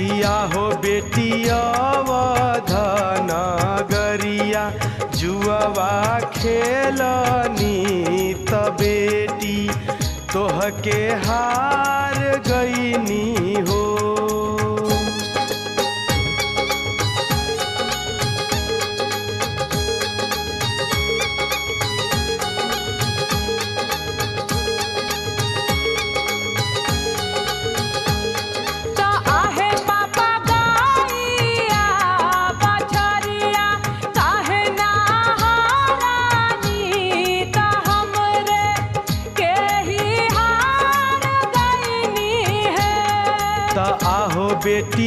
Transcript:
किया हो बेटिया अवधन गरिया जुआवा खेलनी त बेटी तोहके हार गईनी हो। आहो बेटी